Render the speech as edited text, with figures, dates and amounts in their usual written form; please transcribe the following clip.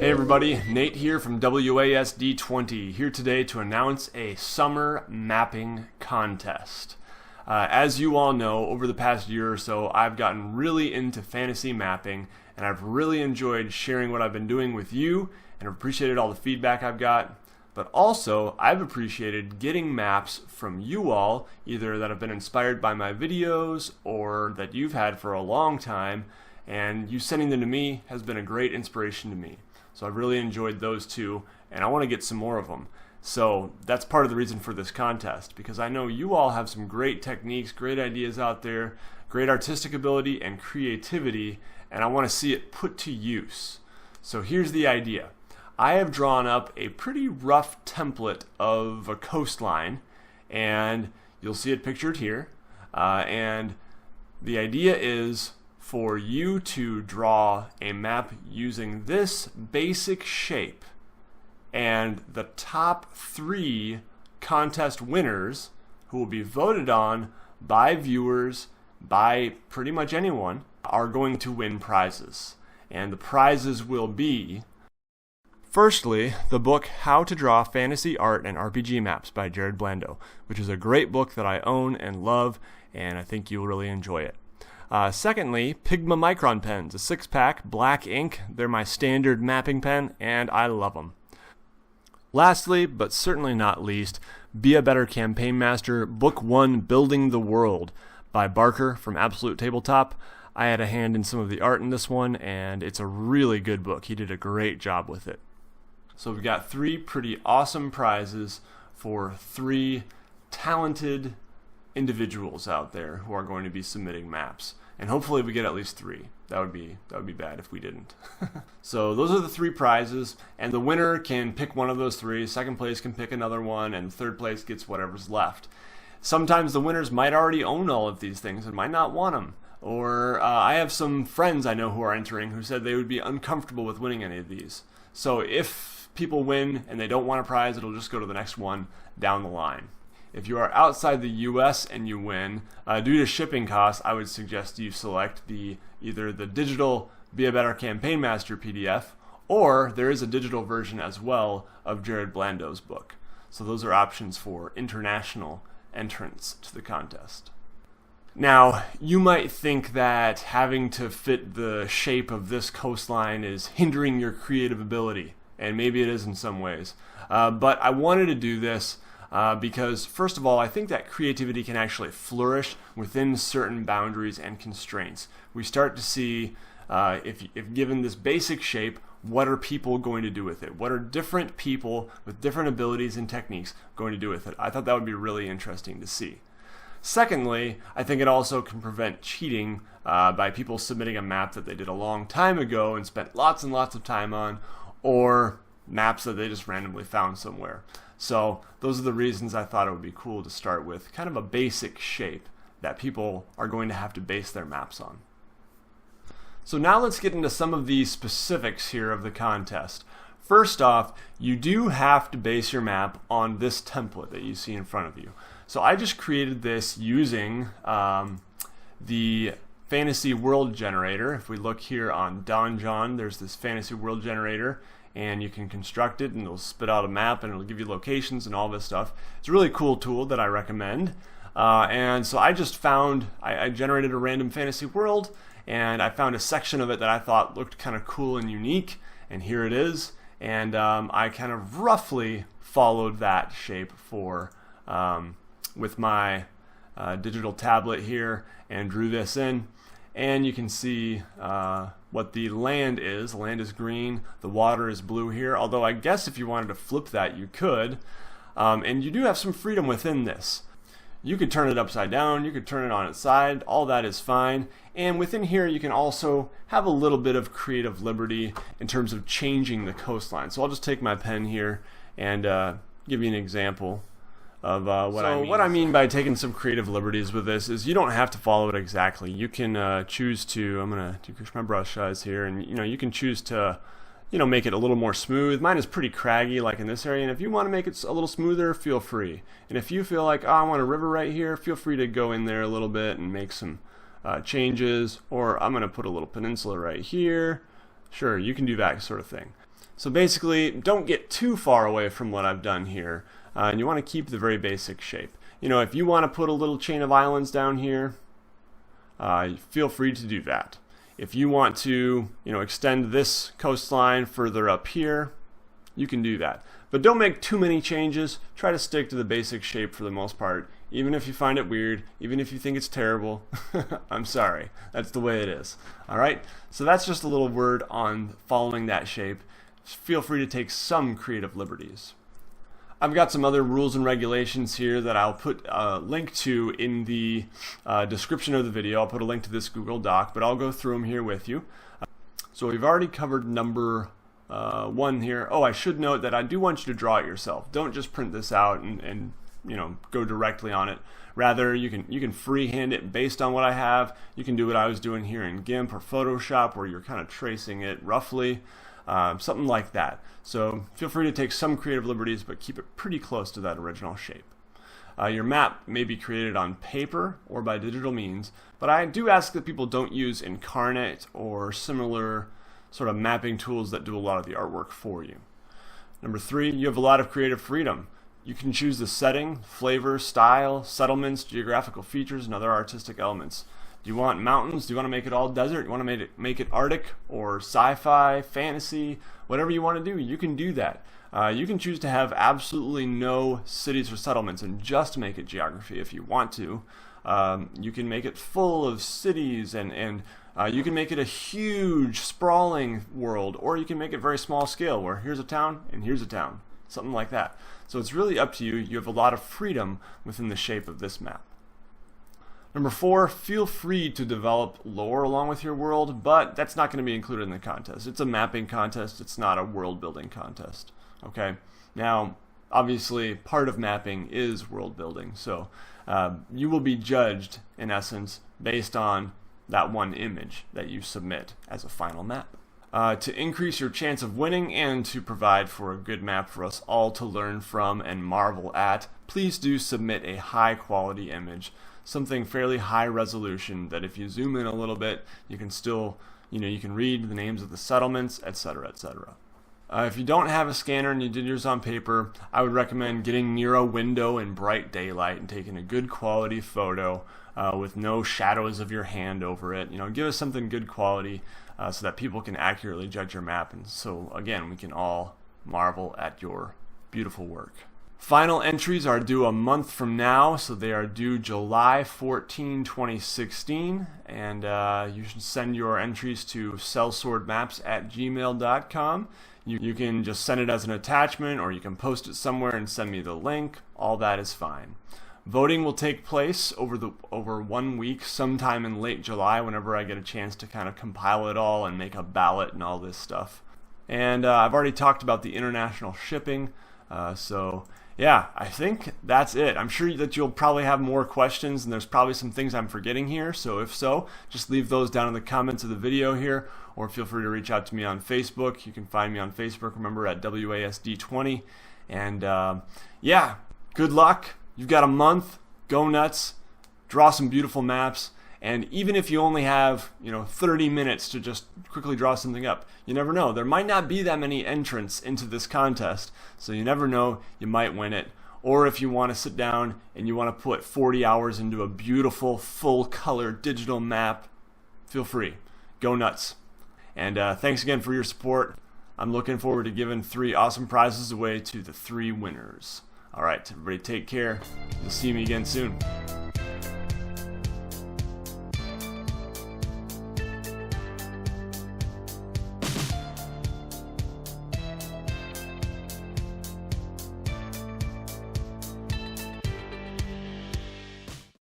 Hey everybody, Nate here from WASD20, here today to announce a summer mapping contest. As you all know, over the past year or so, I've gotten really into fantasy mapping, and I've really enjoyed sharing what I've been doing with you, and I've appreciated all the feedback I've got. But also, I've appreciated getting maps from you all, either that have been inspired by my videos or that you've had for a long time, and you sending them to me has been a great inspiration to me. So I've really enjoyed those two, and I want to get some more of them. So that's part of the reason for this contest, because I know you all have some great techniques, great ideas out there, great artistic ability and creativity, and I want to see it put to use. So here's the idea. I have drawn up a pretty rough template of a coastline, and you'll see it pictured here. And the idea is for you to draw a map using this basic shape, and the top 3 contest winners, who will be voted on by viewers, by pretty much anyone, are going to win prizes. And the prizes will be, firstly, the book How to Draw Fantasy Art and RPG Maps by Jared Blando, which is a great book that I own and love, and I think you'll really enjoy it. Secondly, Pigma Micron pens, a 6-pack, black ink. They're my standard mapping pen, and I love them. Lastly, but certainly not least, Be a Better Campaign Master, Book 1, Building the World by Barker from Absolute Tabletop. I had a hand in some of the art in this one, and it's a really good book. He did a great job with it. So we've got 3 pretty awesome prizes for 3 talented individuals out there who are going to be submitting maps, and hopefully we get at least 3. That would be bad if we didn't. So those are the 3 prizes, and the winner can pick one of those 3, second place can pick another one, and third place gets whatever's left. Sometimes the winners might already own all of these things and might not want them, or I have some friends I know who are entering who said they would be uncomfortable with winning any of these. So if people win and they don't want a prize, it'll just go to the next one down the line. If you are outside the US and you win, due to shipping costs, I would suggest you select either the digital Be a Better Campaign Master PDF, or there is a digital version as well of Jared Blando's book. So those are options for international entrants to the contest. Now, you might think that having to fit the shape of this coastline is hindering your creative ability, and maybe it is in some ways. But I wanted to do this because, first of all, I think that creativity can actually flourish within certain boundaries and constraints. We start to see, if given this basic shape, what are people going to do with it? What are different people with different abilities and techniques going to do with it? I thought that would be really interesting to see. Secondly, I think it also can prevent cheating by people submitting a map that they did a long time ago and spent lots and lots of time on, or maps that they just randomly found somewhere. So those are the reasons I thought it would be cool to start with kind of a basic shape that people are going to have to base their maps on. So now let's get into some of the specifics here of the contest. First off, you do have to base your map on this template that you see in front of you. So I just created this using the Fantasy World Generator. If we look here on Donjon, there's this Fantasy World Generator, and you can construct it and it'll spit out a map and it'll give you locations and all this stuff. It's a really cool tool that I recommend. And so I just found, I generated a random fantasy world, and I found a section of it that I thought looked kind of cool and unique, and here it is. And I kind of roughly followed that shape with my digital tablet here and drew this in. And you can see what the land is. The land is green, the water is blue here, although I guess if you wanted to flip that you could. And you do have some freedom within this. You could turn it upside down, you could turn it on its side, all that is fine. And within here you can also have a little bit of creative liberty in terms of changing the coastline. So I'll just take my pen here and give you an example of what I mean. What I mean by taking some creative liberties with this is you don't have to follow it exactly. You can choose to, I'm going to decrease my brush size here, and you can choose to make it a little more smooth. Mine is pretty craggy like in this area, and if you want to make it a little smoother, feel free. And if you feel like, oh, I want a river right here, feel free to go in there a little bit and make some changes. Or I'm going to put a little peninsula right here. Sure, you can do that sort of thing. So basically, don't get too far away from what I've done here, and you want to keep the very basic shape. You know, if you want to put a little chain of islands down here, feel free to do that. If you want to, extend this coastline further up here, you can do that. But don't make too many changes. Try to stick to the basic shape for the most part. Even if you find it weird, even if you think it's terrible, I'm sorry. That's the way it is. Alright? So that's just a little word on following that shape. Feel free to take some creative liberties. I've got some other rules and regulations here that I'll put a link to in the description of the video. I'll put a link to this Google Doc, but I'll go through them here with you. So we've already covered number 1 here. Oh, I should note that I do want you to draw it yourself. Don't just print this out and go directly on it. Rather, you can freehand it based on what I have. You can do what I was doing here in GIMP or Photoshop, where you're kind of tracing it roughly. Something like that. So feel free to take some creative liberties, but keep it pretty close to that original shape. Your map may be created on paper or by digital means, but I do ask that people don't use Incarnate or similar sort of mapping tools that do a lot of the artwork for you. Number 3, you have a lot of creative freedom. You can choose the setting, flavor, style, settlements, geographical features, and other artistic elements. Do you want mountains? Do you want to make it all desert? Do you want to make it Arctic or sci-fi, fantasy? Whatever you want to do, you can do that. You can choose to have absolutely no cities or settlements and just make it geography if you want to. You can make it full of cities and you can make it a huge, sprawling world, or you can make it very small scale, where here's a town and here's a town. Something like that. So it's really up to you. You have a lot of freedom within the shape of this map. Number 4, feel free to develop lore along with your world, but that's not going to be included in the contest. It's a mapping contest. It's not a world building contest. Okay? Now, obviously, part of mapping is world building. So you will be judged, in essence, based on that one image that you submit as a final map. To increase your chance of winning and to provide for a good map for us all to learn from and marvel at, please do submit a high quality image, something fairly high resolution that if you zoom in a little bit, you can still, you can read the names of the settlements, etc., etc. If you don't have a scanner and you did yours on paper, I would recommend getting near a window in bright daylight and taking a good quality photo with no shadows of your hand over it. Give us something good quality so that people can accurately judge your map, and so again we can all marvel at your beautiful work. Final entries are due a month from now, so they are due July 14, 2016, and you should send your entries to sellswordmaps@gmail.com. You can just send it as an attachment, or you can post it somewhere and send me the link. All that is fine. Voting will take place over 1 week, sometime in late July, whenever I get a chance to kind of compile it all and make a ballot and all this stuff. And I've already talked about the international shipping, so yeah, I think that's it. I'm sure that you'll probably have more questions, and there's probably some things I'm forgetting here, so if so, just leave those down in the comments of the video here, or feel free to reach out to me on Facebook. You can find me on Facebook, remember, at WASD20. And yeah, good luck. You've got a month. Go nuts. Draw some beautiful maps. And even if you only have 30 minutes to just quickly draw something up, you never know. There might not be that many entrants into this contest, so you never know, you might win it. Or if you want to sit down and you want to put 40 hours into a beautiful, full-color digital map, feel free. Go nuts. And thanks again for your support. I'm looking forward to giving 3 awesome prizes away to the 3 winners. All right, everybody take care. You'll see me again soon.